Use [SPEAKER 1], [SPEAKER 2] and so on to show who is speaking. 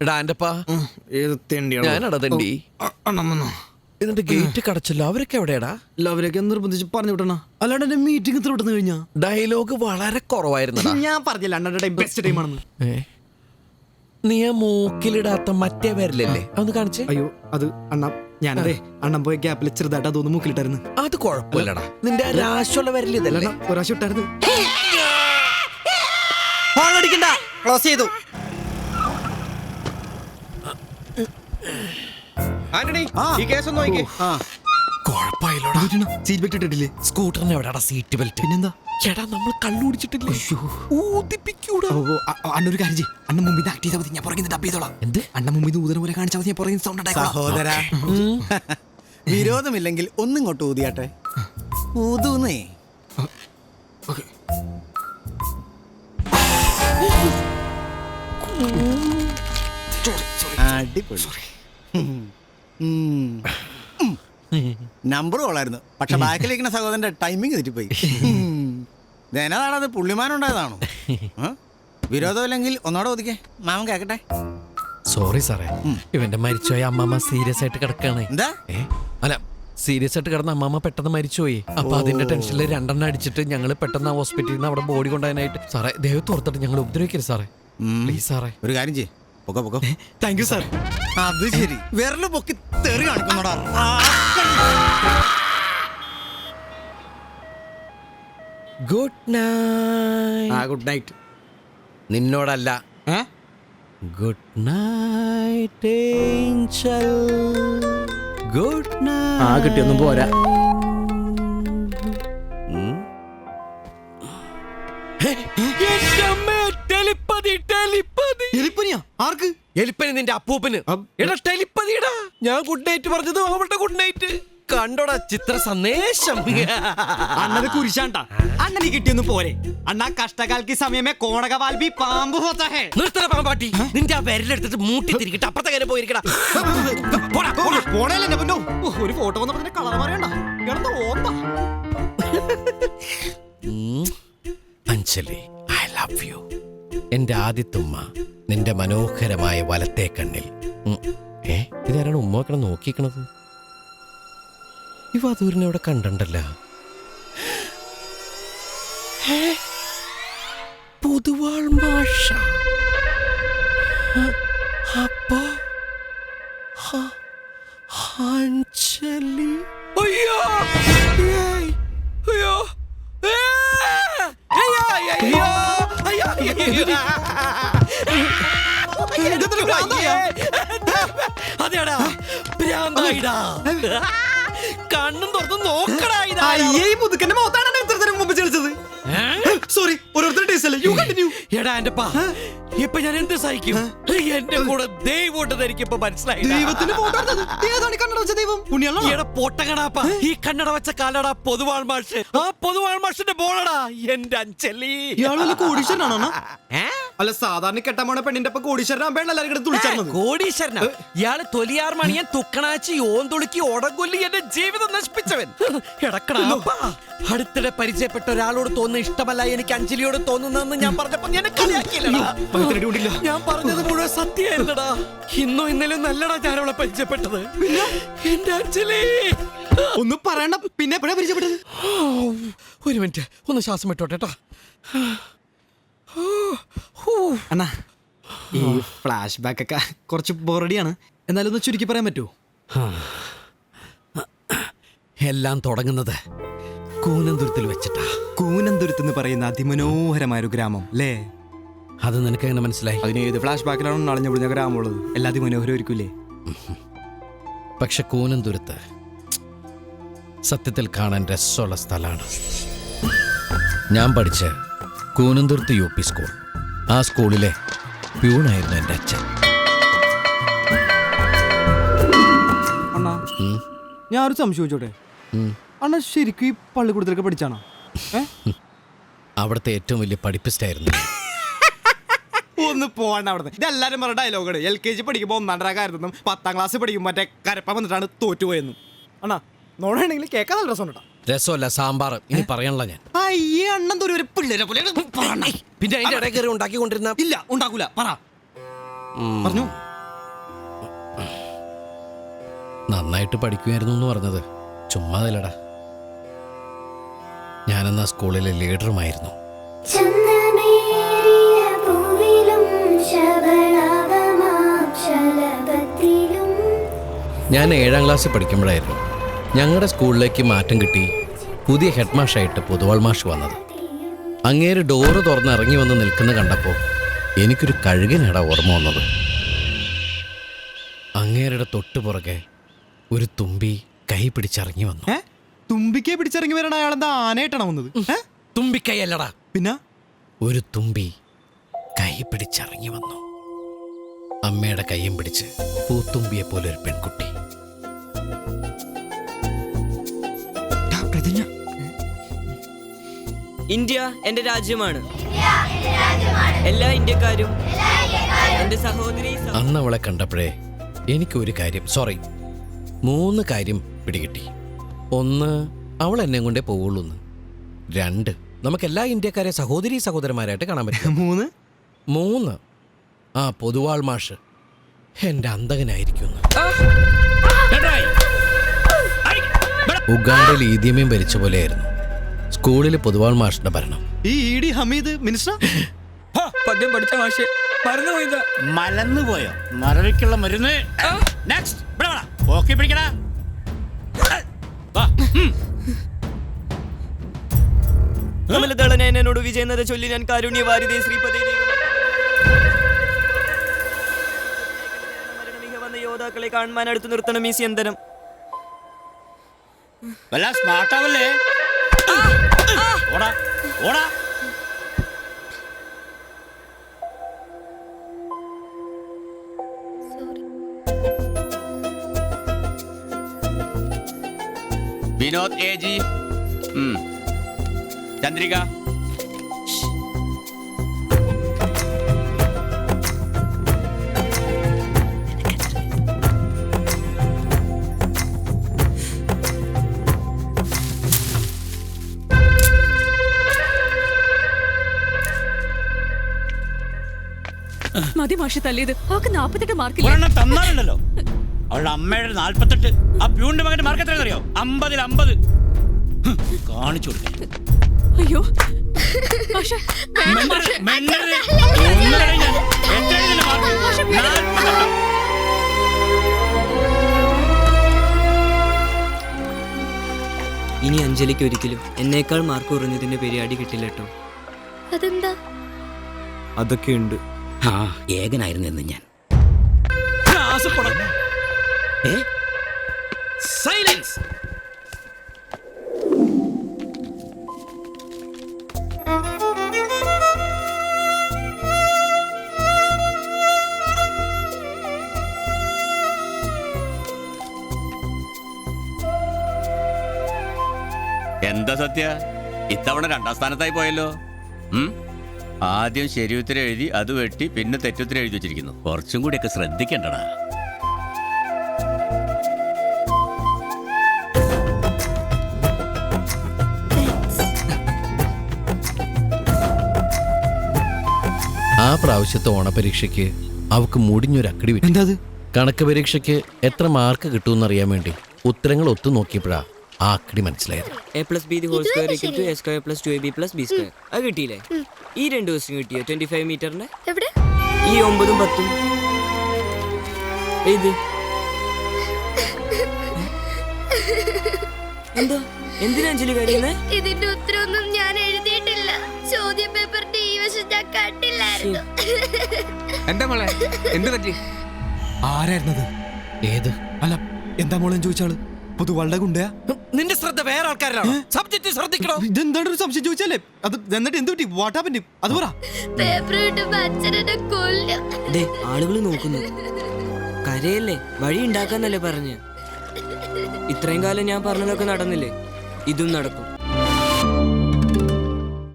[SPEAKER 1] ഞാനടാ തണ്ടി. എന്നിട്ട് ഗേറ്റ് കടച്ചല്ലോ. അവരൊക്കെ എവിടെയാടാ?
[SPEAKER 2] അവരൊക്കെ നിർബന്ധിച്ച് പറഞ്ഞു വിട്ടണ. അല്ലാണ്ട് എന്റെ മീറ്റിംഗ് ഇത്ര വിട്ടെന്ന് കഴിഞ്ഞാ
[SPEAKER 1] ഡയലോഗ് വളരെ കുറവായിരുന്നു.
[SPEAKER 2] ഞാൻ പറഞ്ഞില്ല അണ്ണന്റെ ടൈം ബെസ്റ്റ് ടൈം ആണെന്ന്.
[SPEAKER 1] നീ ആ മൂക്കിലിടാത്ത മറ്റേ വരലല്ലേ, അതൊന്ന് കാണിച്ചേ.
[SPEAKER 2] അയ്യോ അത് അണ്ണ ഞാനതേ അണ്ണൻ പോയ ഗ്യാപ്പിൽ ചെറുതായിട്ട് അതൊന്ന് മൂക്കിലിട്ടായിരുന്നു.
[SPEAKER 1] അത് കുഴപ്പമില്ലടാ, നിന്റെ രാശുള്ള വരല് ഇതല്ലേ.
[SPEAKER 2] ഒരാശം ഇട്ടായിരുന്നു.
[SPEAKER 3] ക്ലോസ് ചെയ്തു. ആന്റണി, ഈ കേസ് ഒന്ന് നോക്കിക്കേ.
[SPEAKER 2] Seat belt ഇട്ടിട്ടില്ലേ?
[SPEAKER 1] സ്കൂട്ടറിന് എവിടെയാടാ സീറ്റ് ബെൽറ്റ്?
[SPEAKER 2] പിന്നെന്താ
[SPEAKER 1] ചേട്ടാ, നമ്മൾ കള്ളുടിച്ചിട്ടില്ലേ?
[SPEAKER 2] അണ്ണൊരു കാര്യം ചെയ്യ്. അണ്ണൻ മുമ്പിൽ ആക്ട് ചെയ്താൽ മതി, ഞാൻ പുറകിൽ ഡബ് ചെയ്തോളാം.
[SPEAKER 1] എന്ത്?
[SPEAKER 2] അണ്ണൻ മുമ്പിൽ ഊതന പോലെ കാണിച്ചാൽ മതി, ഞാൻ പുറകിൽ സൗണ്ട് ഉണ്ടാക്കാം.
[SPEAKER 3] സഹോദര, വിരോധമില്ലെങ്കിൽ ഒന്നിങ്ങോട്ട് ഊതിയാട്ടെ. ഊതുന്നേ. അടിപൊളി. നമ്പർ കൊള്ളായിരുന്നു, പക്ഷെ ബാക്കിലിരിക്കുന്ന സഹോദരന്റെ ടൈമിങ് തെറ്റിപ്പോയി. ധനതാണത് പുള്ളിമാനുണ്ടായതാണോ? വിരോധമില്ലെങ്കിൽ ഒന്നോടെ ഒതുക്കേ, മാമൻ കേക്കട്ടെ.
[SPEAKER 1] സോറി സാറേ, ഇവന്റെ മരിച്ചുപോയ അമ്മമ്മ സീരിയസ് ആയിട്ട് കിടക്കാണ്.
[SPEAKER 3] എന്താ?
[SPEAKER 1] അല്ല, സീരിയസ് ആയിട്ട് കിടന്ന അമ്മമ്മ പെട്ടെന്ന് മരിച്ചുപോയി. അപ്പൊ അതിന്റെ ടെൻഷനിൽ 2 അടിച്ചിട്ട് ഞങ്ങൾ പെട്ടെന്ന് ഹോസ്പിറ്റലിൽ നിന്ന് അവിടെ ബോഡി കൊണ്ടുപോകാനായിട്ട്. സാറേ, ദൈവത്തെ ഓർത്തിട്ട് ഞങ്ങൾ ഉപദ്രവിക്കരുത് സാറേ, പ്ലീസ് സാറേ.
[SPEAKER 3] ഒരു കാര്യം ചെയ്യ്, പൊക്കോ പൊക്കോ.
[SPEAKER 2] Thank you sir.
[SPEAKER 3] അത് ശരി, വിരല് പൊക്കി തെറി കാണിക്കുന്നോടാ.
[SPEAKER 1] Good night.
[SPEAKER 2] Good night.
[SPEAKER 1] നിന്നോടല്ല. Good night angel. Good night.
[SPEAKER 2] കിട്ടിയൊന്നും പോരാ. ആർക്ക്?
[SPEAKER 1] എലിപ്പനി, നിന്റെ അപ്പൂപ്പന്. എടാ ടെലിപ്പതിടാ. ഞാൻ ഗുഡ് നൈറ്റ് പറഞ്ഞത് അവളുടെ ഗുഡ് നൈറ്റ്. കണ്ടോടാ ചിത്ര സന്ദേശം.
[SPEAKER 2] അണ്ണത് കുരിശാണ്ടാ. അണ്ണന് കിട്ടിയൊന്നും പോരെ. അണ്ണാ കഷ്ടകാലക്ക് സമയമേ കോണകവാൽ ബി പാമ്പ് ഹോത്താ ഹേ.
[SPEAKER 1] നിർത്തല പാമ്പാട്ടി. നിന്റെ ആ വിരലെടുത്തിട്ട് മൂട്ടി തിരികിട്ട് അപ്പുറത്തെ കാര്യം പോയിരിക്കടാ.
[SPEAKER 2] പോണേല്ലേ പൊന്നോ. ഒരു ഫോട്ടോ വന്നപ്പോ കളർ പറയണ്ട. കിടന്ന ഓർമ്മ.
[SPEAKER 1] Anjali, I love you. എന്റെ ആദ്യത്തുമ്മ, നിന്റെ മനോഹരമായ വലത്തെ കണ്ണിൽ. ഇതാരാണ് ഉമ്മ വെക്കണം നോക്കിക്കണത്? ഇവ ദൂരിനെ അവിടെ കണ്ടല്ല. പൊതുവാൾ മാഷ. അപ്പോ അഞ്ജലി. അയ്യോ അയ്യോ അതെടാ ഭ്രാന്തായിടാ. കണ്ണും തുറന്ന് നോക്കടാ.
[SPEAKER 2] മുതുക്കന്റെ മുഖത്താണ് ഇത്രയും മുമ്പ് ചെളിച്ചത്. സോറി, ഓരോരുത്തരുടെ ടേസ്റ്റ് അല്ലേ. You continue.
[SPEAKER 1] എടാ എന്റെ പാ, ഇപ്പൊ ഞാൻ എന്ത് സഹിക്കും? എന്റെ കൂടെ ദൈവോട്ട് എനിക്കിപ്പോ മനസ്സിലായി.
[SPEAKER 2] ദൈവത്തിന്റെ ഫോട്ടോ ഏതാണ് കണ്ണട വെച്ച ദൈവം?
[SPEAKER 1] എടാ പൊട്ടകടാപ്പാ, ഈ കണ്ണട വെച്ച കാലടാ പൊതുവാൾ മാഷ്. ആ പൊതുവാൾ മാഷിന്റെ ബോളടാ എന്റെ അഞ്ജലി.
[SPEAKER 2] ഇയാള് കോടീശ്വരനാണോ? അല്ല, സാധാരണ കെട്ടാമോണ പെണ്ണിന്റെ ഒപ്പം കോടീശ്വരനാകുമ്പോ എല്ലാവരും തുളിച്ചാൽ
[SPEAKER 1] കോടീശ്വരനാ. ഇയാള് തൊലിയാർ മണിയൻ തുക്കണാച്ചി ഓൻ തുളുക്കി ഓടങ്കൊല്ലി എന്റെ ജീവിതം നശിപ്പിച്ചവൻ. എടക്കടാപ്പാ, അടുത്തിടെ പരിചയപ്പെട്ട ഒരാളോട് തോന്നുന്ന ഇഷ്ടമല്ല എനിക്ക് അഞ്ജലിയോട് തോന്നുന്നതെന്ന് ഞാൻ പറഞ്ഞപ്പോ ഞാൻ കളിയാക്കിയില്ലടാ. ഞാൻ പറഞ്ഞത് മുഴുവൻ സത്യമായിരുന്നടാ. ഇന്നോ ഇന്നലെ നല്ലടാ ഞാൻ അവളെ പരിചയപ്പെട്ടത്. എന്റെ അഞ്ജലി
[SPEAKER 2] ഒന്നും പറയണ്ട. പിന്നെ എപ്പോഴാ പരിചയപ്പെട്ടത്?
[SPEAKER 1] ഒരു മിനിറ്റ്, ഒന്ന് ശ്വാസം വിട്ടോട്ടെ.
[SPEAKER 2] അണ്ണാ, ഈ ഫ്ലാഷ് ബാക്ക് ഒക്കെ കുറച്ച് ബോറടിയാണ്. എന്നാലും ഒന്ന് ചുരുക്കി പറയാൻ പറ്റുമോ?
[SPEAKER 1] എല്ലാം തുടങ്ങുന്നത് കൂനന്തുരത്തിൽ വെച്ചിട്ടാ.
[SPEAKER 2] കൂനന്തുരത്ത് എന്ന് പറയുന്ന അതിമനോഹരമായ ഒരു ഗ്രാമം അല്ലേ?
[SPEAKER 1] അത് നിനക്ക് എങ്ങനെ മനസ്സിലായി?
[SPEAKER 2] അതിന് ഏത് ഫ്ലാഷ് ബാക്കിലാണ് നളഞ്ഞു പൊളിഞ്ഞ ഗ്രാമമുള്ളത്? എല്ലാ അതിമനോഹരമായിരിക്കൂലേ?
[SPEAKER 1] പക്ഷെ കൂനന്തുരത്ത് സത്യത്തിൽ കാണാൻ രസമുള്ള സ്ഥലമാണ്. ഞാൻ പഠിച്ച കൂനന്തുരത്ത് UP സ്കൂൾ, ആ സ്കൂളിലെ പ്യൂണായിരുന്നു എൻ്റെ അച്ഛൻ.
[SPEAKER 2] അണ്ണാ, ഞാൻ ഒരു സംശയം ചോദിച്ചോട്ടെ. അണ്ണാ ശരിക്കും ഈ പള്ളിക്കൂടത്തിലൊക്കെ പഠിച്ചാണോ?
[SPEAKER 1] അവിടുത്തെ ഏറ്റവും വലിയ പഠിപ്പിസ്റ്റായിരുന്നു.
[SPEAKER 2] ഒന്ന് പോകണ്ട അവിടെ. ഇതെല്ലാരും പറഞ്ഞ ഡയലോഗാണ്. LKG പഠിക്കുമ്പോൾ 1ാം റാങ്കായിരുന്നു, 10ാം ക്ലാസ് പഠിക്കുമ്പോൾ മറ്റേ കരപ്പ വന്നിട്ടാണ് തോറ്റുപോയെന്ന്. അണ്ണാ നോടാണെങ്കിൽ കേൾക്കാൻ നല്ല രസമുണ്ടാ.
[SPEAKER 1] രസമല്ല, സാമ്പാർ. ഇനി പറയാനുള്ള ഞാൻ
[SPEAKER 2] അയ്യേ അണ്ണൻ തോന്നി ഒരു പിള്ളേരെ പോലെ.
[SPEAKER 1] പിന്നെ അതിന്റെ ഇടയിൽ കയറി ഉണ്ടാക്കിക്കൊണ്ടിരുന്ന.
[SPEAKER 2] ഇല്ല, ഉണ്ടാക്കൂല. പറഞ്ഞു
[SPEAKER 1] നന്നായിട്ട് പഠിക്കുമായിരുന്നു എന്ന് പറഞ്ഞത് ചുമ്മാതല്ലടാ. ഞാനെന്നാ സ്കൂളിലെ ലീഡറുമായിരുന്നു. ഞാൻ 7ാം ക്ലാസ്സിൽ പഠിക്കുമ്പോഴായിരുന്നു ഞങ്ങളുടെ സ്കൂളിലേക്ക് മാറ്റം കിട്ടി പുതിയ ഹെഡ് മാഷായിട്ട് പൊതുവാൾ മാഷ് വന്നത്. അങ്ങേര് ഡോറ് തുറന്ന് ഇറങ്ങി വന്ന് നിൽക്കുന്ന കണ്ടപ്പോൾ എനിക്കൊരു കഴുകനാടാ ഓർമ്മ വന്നത്. അങ്ങേരുടെ തൊട്ടു പുറകെ ഒരു തുമ്പി കൈ പിടിച്ചിറങ്ങി വന്നു.
[SPEAKER 2] തുമ്പിക്കെ പിടിച്ചിറങ്ങി വരണ അയാളെന്താ ആനയായിട്ടാണ് വന്നത്?
[SPEAKER 1] തുമ്പിക്കൈ അല്ലടാ,
[SPEAKER 2] പിന്നെ
[SPEAKER 1] ഒരു തുമ്പി കൈ പിടിച്ചിറങ്ങി വന്നു. അമ്മയുടെ കൈയും പിടിച്ച് പൂത്തുമ്പിയെ പോലെ ഒരു പെൺകുട്ടി.
[SPEAKER 4] ഇന്ത്യ എന്റെ രാജ്യമാണ്. എല്ലാ ഇന്ത്യക്കാരും എന്റെ സഹോദരി.
[SPEAKER 1] അന്ന് അവളെ കണ്ടപ്പോഴേ എനിക്ക് ഒരു കാര്യം 3 കാര്യം പിടികിട്ടി. 1, അവൾ എന്നെ കൊണ്ടേ പോവുള്ളൂ. 2, നമുക്ക് എല്ലാ ഇന്ത്യക്കാരെ സഹോദരന്മാരായിട്ട് കാണാൻ പറ്റും. 3, ആ പൊതുവാൾ മാഷ് എന്റെ അന്തകനായിരിക്കുന്നു. ഉഗാണ്ടയിൽ ഈദ്യമേം ഭരിച്ച പോലെയായിരുന്നു സ്കൂളിൽ പൊതുവാൾ മാഷിന്റെ ഭരണം.
[SPEAKER 2] ഈ ഇഡി ഹമീദ് മിനിസ്റ്റർ
[SPEAKER 4] പദ്യം പഠിച്ച മാഷെ മറന്നുപോയത്.
[SPEAKER 3] മലന്നുപോയോ? മറവിക്കുള്ള മരുന്ന്. നെക്സ്റ്റ് പിടിക്കടാ.
[SPEAKER 4] എന്നോട് വിജയനര ചൊല്ലി ഞാൻ കാരുണ്യവാരിതേ ശ്രീപദേ വന്ന യോദ്ധാക്കളെ കാണുവാൻ അടുത്ത് നിർത്തണം ഈ സ്യന്തനം.
[SPEAKER 3] സ്മാർട്ടാവല്ലേ? ഓടാ ഓടാ.
[SPEAKER 5] Vinod A G, Chandrika.
[SPEAKER 6] മതി മാഷി തല്ലിയത്. അവൾക്ക് 48 മാർക്കില്ല.
[SPEAKER 3] തന്നാലുണ്ടല്ലോ. അവളുടെ അമ്മയുടെ 48. ആ പ്യൂണിന്റെ മകന്റെ മാർക്ക് എത്രയെന്നറിയോ? 50-ൽ 50. കാണിച്ചു കൊടുക്ക.
[SPEAKER 6] അയ്യോ മാഷേ, വേണ്ട മാഷേ.
[SPEAKER 4] ഇനി അഞ്ജലിക്ക് ഒരിക്കലും എന്നേക്കാൾ മാർക്ക് കുറഞ്ഞതിന്റെ പേര് അടി കിട്ടില്ല കേട്ടോ.
[SPEAKER 7] അതെന്താ?
[SPEAKER 2] അതൊക്കെ ഉണ്ട്.
[SPEAKER 3] ഏകനായിരുന്നു എന്ന് ഞാൻ.
[SPEAKER 1] സൈലൻസ്.
[SPEAKER 5] എന്താ സത്യ, ഇത്തവണ 2ാം സ്ഥാനത്തായി പോയല്ലോ. ആദ്യം ശരി ഉത്തരം എഴുതി, അത് വെട്ടി, പിന്നെ തെറ്റുത്തരം എഴുതി വെച്ചിരിക്കുന്നു. കുറച്ചും കൂടിയൊക്കെ ശ്രദ്ധിക്കണ്ടടാ.
[SPEAKER 1] ആ പ്രാവശ്യത്തെ ഓണപരീക്ഷയ്ക്ക് അവക്ക് മുടിഞ്ഞൊരു അക്കടി വിട്ടു.
[SPEAKER 2] എന്താ?
[SPEAKER 1] കണക്ക് പരീക്ഷയ്ക്ക് എത്ര മാർക്ക് കിട്ടുമെന്നറിയാൻ വേണ്ടി ഉത്തരങ്ങൾ ഒത്തു നോക്കിയപ്പോഴാ ആ അക്കടി മനസ്സിലായത്.
[SPEAKER 4] a+b² അത് കിട്ടിയില്ലേ? ഈ 2 ദിവസം കിട്ടിയോ 25 മീറ്ററിന്റെ?
[SPEAKER 7] എവിടെ?
[SPEAKER 4] ഈ 9ഉം 10ഉം. ഇത് എന്താ? എന്തിനാ അഞ്ജലി കരയുന്നേ?
[SPEAKER 7] ഇതിന്റെ ഉത്തരവൊന്നും ഞാൻ എഴുതിയിട്ടില്ല. ചോദ്യ പേപ്പറിന്റെ ഈ വശം ഞാൻ കണ്ടില്ലായിരുന്നു.
[SPEAKER 8] എന്താ മോളെ, എന്ത് പറ്റി?
[SPEAKER 2] ആരായിരുന്നത്?
[SPEAKER 1] ഏത്?
[SPEAKER 2] അല്ല, എന്താ മോളെ ചോദിച്ചാള്? പൊതുവാളുടെ ഗുണ്ടയാ?
[SPEAKER 1] നിന്റെ ശ്രദ്ധ വേറെ ആൾക്കാരാണ്. സബ്ജക്റ്റ് ശ്രദ്ധിക്കണോ?
[SPEAKER 2] ഇതെന്താണ് ഒരു സംശയം ചോദിച്ചാലേ? അത് എന്നിട്ട് എന്ത് പറ്റി? What happened? അത് പറ.
[SPEAKER 7] പേപ്പർ കിട്ടുമ്പോ അച്ഛനെ കൊല്ലും.
[SPEAKER 4] ആളുകൾ നോക്കുന്നു. കരയല്ലേ, വഴി ഉണ്ടാക്കാന്നല്ലേ പറഞ്ഞ്. ഇത്രയും കാലം ഞാൻ പറഞ്ഞതൊക്കെ നടന്നില്ലേ? ഇതും നടക്കും.